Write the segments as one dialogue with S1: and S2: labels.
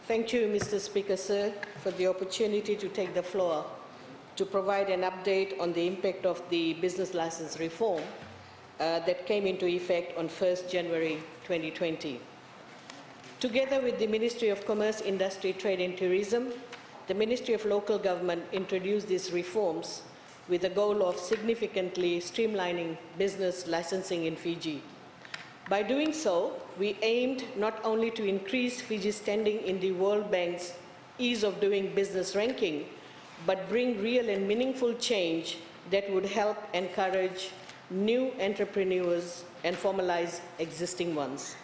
S1: Thank you, Mr. Speaker, sir, for the opportunity to take the floor to provide an update on the impact of the business license reform that came into effect on 1st January 2020. Together with the Ministry of Commerce, Industry, Trade and Tourism, the Ministry of Local Government introduced these reforms with the goal of significantly streamlining business licensing in Fiji. By doing so, we aimed not only to increase Fiji's standing in the World Bank's ease of doing business ranking, but bring real and meaningful change that would help encourage new entrepreneurs and formalize existing ones.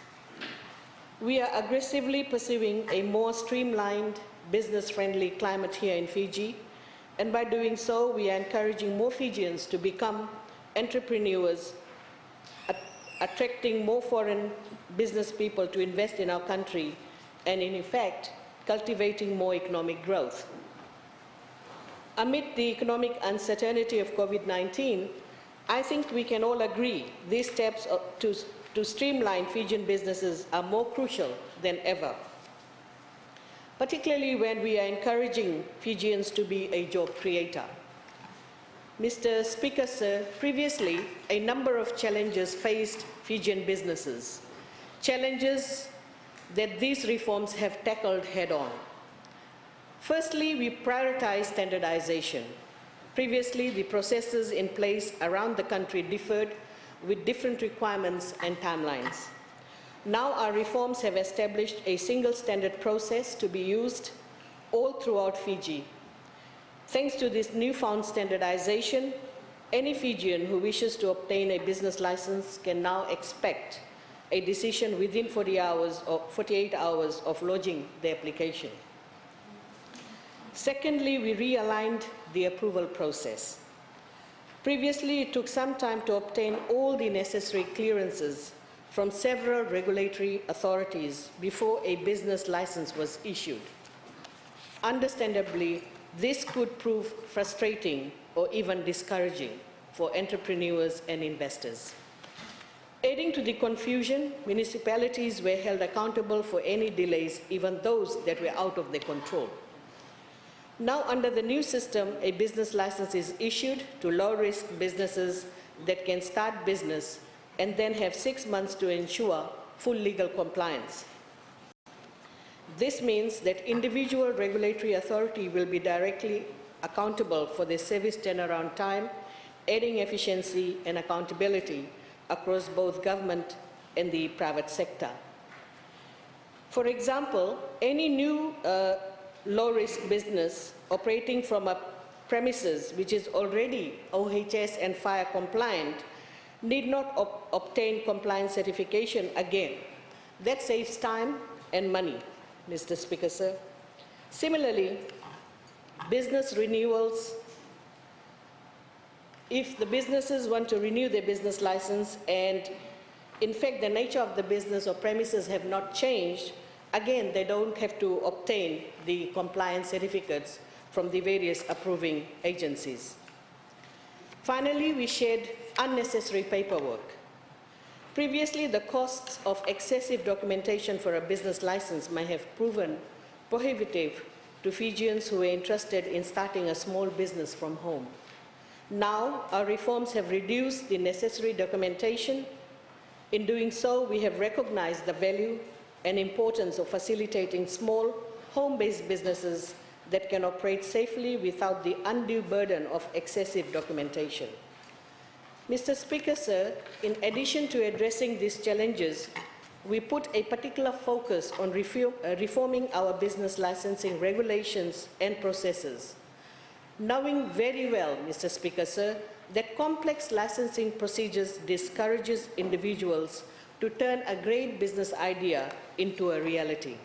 S1: We are aggressively pursuing a more streamlined, business-friendly climate here in Fiji, and by doing so, we are encouraging more Fijians to become entrepreneurs, attracting more foreign business people to invest in our country, and in effect, cultivating more economic growth. Amid the economic uncertainty of COVID-19, I think we can all agree these steps to streamline Fijian businesses are more crucial than ever, particularly when we are encouraging Fijians to be a job creator. Mr. Speaker, sir, previously, a number of challenges faced Fijian businesses, challenges that these reforms have tackled head-on. Firstly, we prioritize standardization. Previously, the processes in place around the country differed with different requirements and timelines. Now our reforms have established a single standard process to be used all throughout Fiji. Thanks to this newfound standardization, any Fijian who wishes to obtain a business license can now expect a decision within 48 hours of lodging the application. Secondly, we realigned the approval process. Previously, it took some time to obtain all the necessary clearances from several regulatory authorities before a business license was issued. Understandably, this could prove frustrating or even discouraging for entrepreneurs and investors. Adding to the confusion, municipalities were held accountable for any delays, even those that were out of their control. Now, under the new system, a business license is issued to low-risk businesses that can start business and then have 6 months to ensure full legal compliance. This means that individual regulatory authority will be directly accountable for the service turnaround time, adding efficiency and accountability across both government and the private sector. For example, any new low-risk business operating from a premises which is already OHS and fire compliant need not obtain compliance certification again. That saves time and money, Mr. Speaker, sir. Similarly, business renewals, if the businesses want to renew their business license and in fact the nature of the business or premises have not changed, again, they don't have to obtain the compliance certificates from the various approving agencies. Finally, we shed unnecessary paperwork. Previously, the costs of excessive documentation for a business license may have proven prohibitive to Fijians who were interested in starting a small business from home. Now, our reforms have reduced the necessary documentation. In doing so, we have recognized the value and importance of facilitating small, home-based businesses that can operate safely without the undue burden of excessive documentation. Mr. Speaker, sir, in addition to addressing these challenges, we put a particular focus on reforming our business licensing regulations and processes, knowing very well, Mr. Speaker, sir, that complex licensing procedures discourages individuals to turn a great business idea into a reality.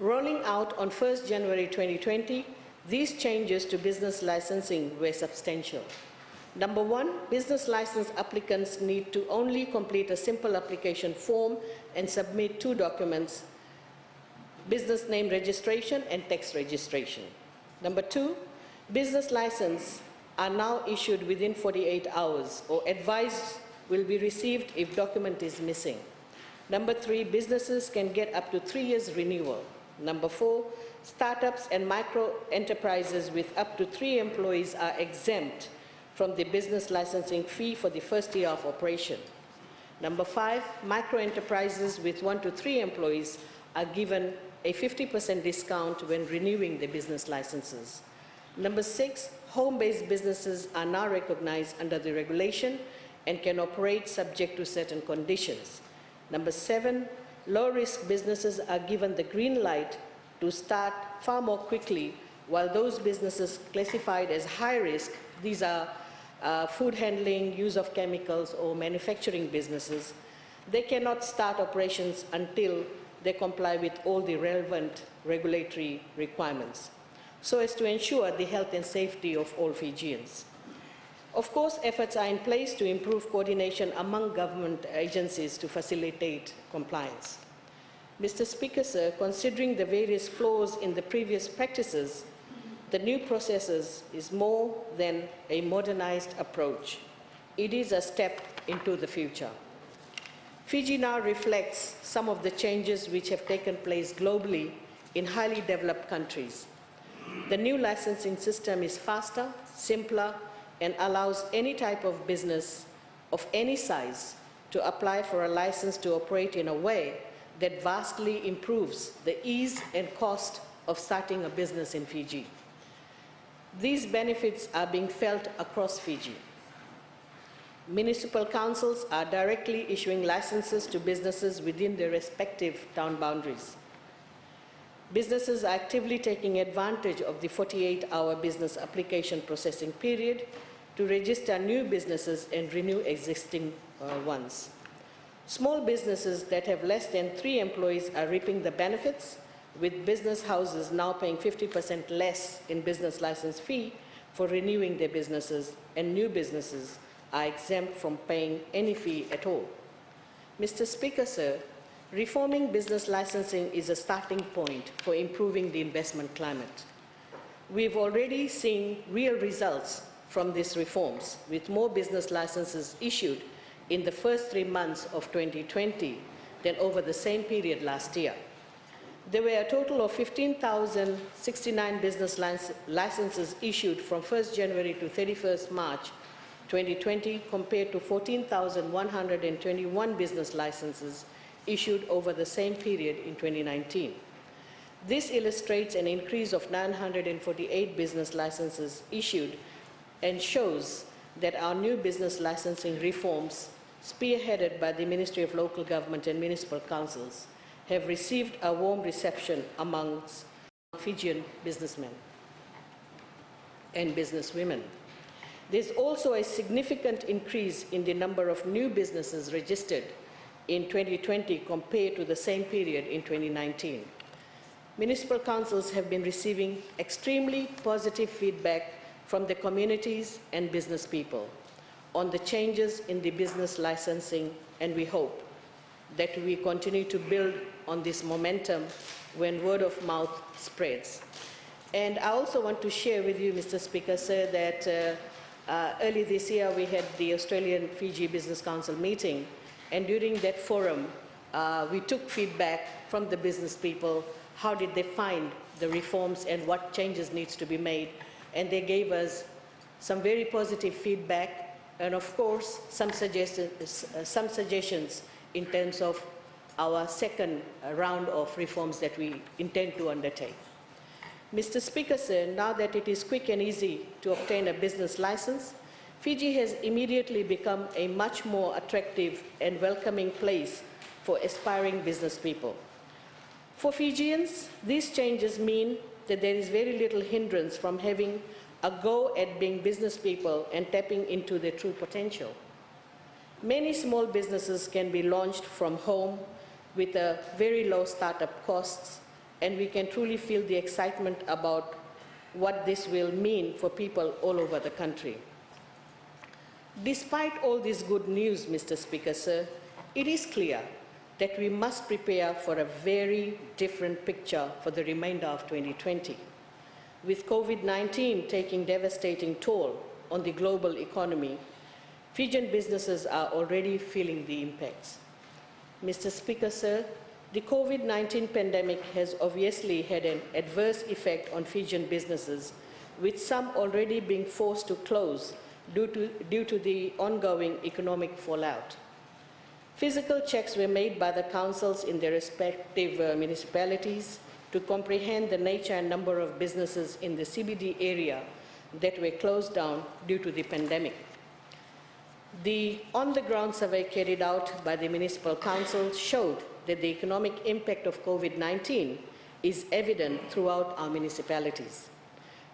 S1: Rolling out on 1st January 2020, these changes to business licensing were substantial. Number one, business license applicants need to only complete a simple application form and submit 2 documents, business name registration and tax registration. Number 2, business licenses are now issued within 48 hours or advice will be received if document is missing. Number 3, businesses can get up to 3 years renewal. Number 4, startups and micro enterprises with up to 3 employees are exempt from the business licensing fee for the first year of operation. Number 5, micro enterprises with 1 to 3 employees are given a 50% discount when renewing their business licenses. Number 6, home-based businesses are now recognized under the regulation and can operate subject to certain conditions. Number 7, low-risk businesses are given the green light to start far more quickly, while those businesses classified as high risk, these are food handling, use of chemicals, or manufacturing businesses, they cannot start operations until they comply with all the relevant regulatory requirements, so as to ensure the health and safety of all Fijians. Of course, efforts are in place to improve coordination among government agencies to facilitate compliance. Mr. Speaker, sir, considering the various flaws in the previous practices, the new processes is more than a modernized approach. It is a step into the future. Fiji now reflects some of the changes which have taken place globally in highly developed countries. The new licensing system is faster, simpler, and allows any type of business of any size to apply for a license to operate in a way that vastly improves the ease and cost of starting a business in Fiji. These benefits are being felt across Fiji. Municipal councils are directly issuing licenses to businesses within their respective town boundaries. Businesses are actively taking advantage of the 48-hour business application processing period to register new businesses and renew existing ones. Small businesses that have less than 3 employees are reaping the benefits, with business houses now paying 50% less in business license fee for renewing their businesses, and new businesses are exempt from paying any fee at all. Mr. Speaker, sir, reforming business licensing is a starting point for improving the investment climate. We've already seen real results from these reforms, with more business licenses issued in the first 3 months of 2020 than over the same period last year. There were a total of 15,069 business licenses issued from 1st January to 31st March 2020, compared to 14,121 business licenses issued over the same period in 2019. This illustrates an increase of 948 business licenses issued and shows that our new business licensing reforms, spearheaded by the Ministry of Local Government and Municipal Councils, have received a warm reception amongst Fijian businessmen and businesswomen. There's also a significant increase in the number of new businesses registered in 2020 compared to the same period in 2019. Municipal councils have been receiving extremely positive feedback from the communities and business people on the changes in the business licensing, and we hope that we continue to build on this momentum when word of mouth spreads. And I also want to share with you, Mr. Speaker, sir, that early this year we had the Australian Fiji Business Council meeting, and during that forum we took feedback from the business people. How did they find the reforms and what changes needs to be made? And they gave us some very positive feedback, and of course some suggestions in terms of our second round of reforms that we intend to undertake. Mr. Speaker, sir, now that it is quick and easy to obtain a business license, Fiji has immediately become a much more attractive and welcoming place for aspiring business people. For Fijians, these changes mean that there is very little hindrance from having a go at being business people and tapping into their true potential. Many small businesses can be launched from home with a very low startup costs, and we can truly feel the excitement about what this will mean for people all over the country. Despite all this good news, Mr. Speaker, sir, it is clear that we must prepare for a very different picture for the remainder of 2020. With COVID-19 taking devastating toll on the global economy, Fijian businesses are already feeling the impacts. Mr. Speaker, sir, The COVID-19 pandemic has obviously had an adverse effect on Fijian businesses, with some already being forced to close due to the ongoing economic fallout. Physical checks were made by the councils in their respective municipalities to comprehend the nature and number of businesses in the CBD area that were closed down due to the pandemic. The on-the-ground survey carried out by the municipal council showed that the economic impact of COVID-19 is evident throughout our municipalities.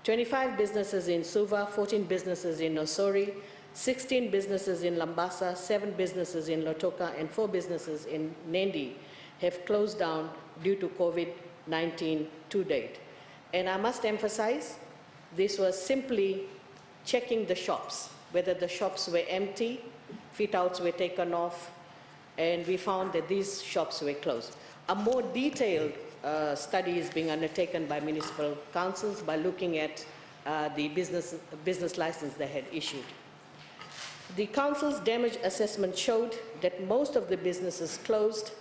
S1: 25 businesses in Suva, 14 businesses in Nosori, 16 businesses in Lambasa, 7 businesses in Lotoka, and 4 businesses in Nendi have closed down due to COVID-19 to date. And I must emphasize, this was simply checking the shops, whether the shops were empty, fit-outs were taken off, and we found that these shops were closed. A more detailed study is being undertaken by municipal councils by looking at the business license they had issued. The council's damage assessment showed that most of the businesses closed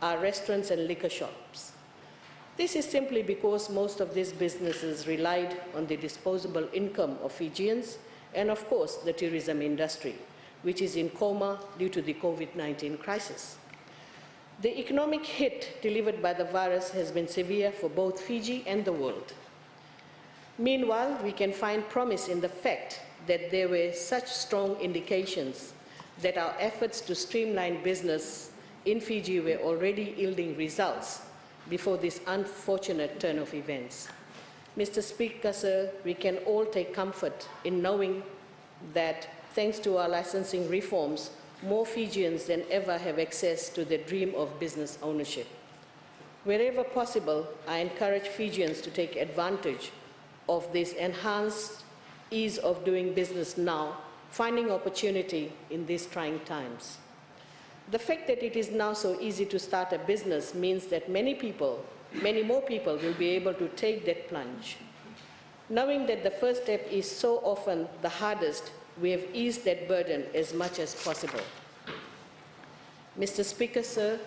S1: are restaurants and liquor shops. This is simply because most of these businesses relied on the disposable income of Fijians and, of course, the tourism industry, which is in coma due to the COVID-19 crisis. The economic hit delivered by the virus has been severe for both Fiji and the world. Meanwhile, we can find promise in the fact that there were such strong indications that our efforts to streamline business in Fiji were already yielding results before this unfortunate turn of events. Mr. Speaker, sir, we can all take comfort in knowing that thanks to our licensing reforms, more Fijians than ever have access to the dream of business ownership. Wherever possible, I encourage Fijians to take advantage of this enhanced ease of doing business now, finding opportunity in these trying times. The fact that it is now so easy to start a business means that many more people will be able to take that plunge. Knowing that the first step is so often the hardest, we have eased that burden as much as possible. Mr. Speaker, sir,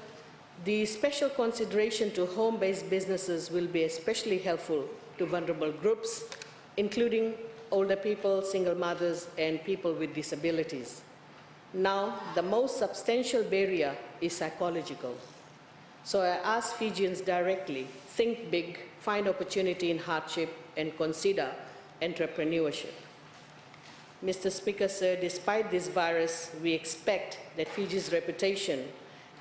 S1: the special consideration to home-based businesses will be especially helpful to vulnerable groups, including older people, single mothers, and people with disabilities. Now, the most substantial barrier is psychological. So I ask Fijians directly, think big, find opportunity in hardship, and consider entrepreneurship. Mr. Speaker, sir, despite this virus, we expect that Fiji's reputation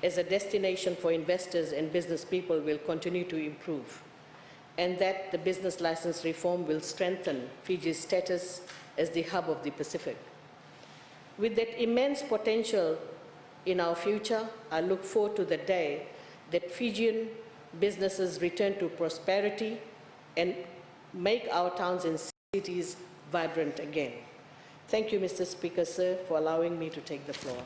S1: as a destination for investors and business people will continue to improve, and that the business license reform will strengthen Fiji's status as the hub of the Pacific. With that immense potential in our future, I look forward to the day that Fijian businesses return to prosperity and make our towns and cities vibrant again. Thank you, Mr. Speaker, sir, for allowing me to take the floor.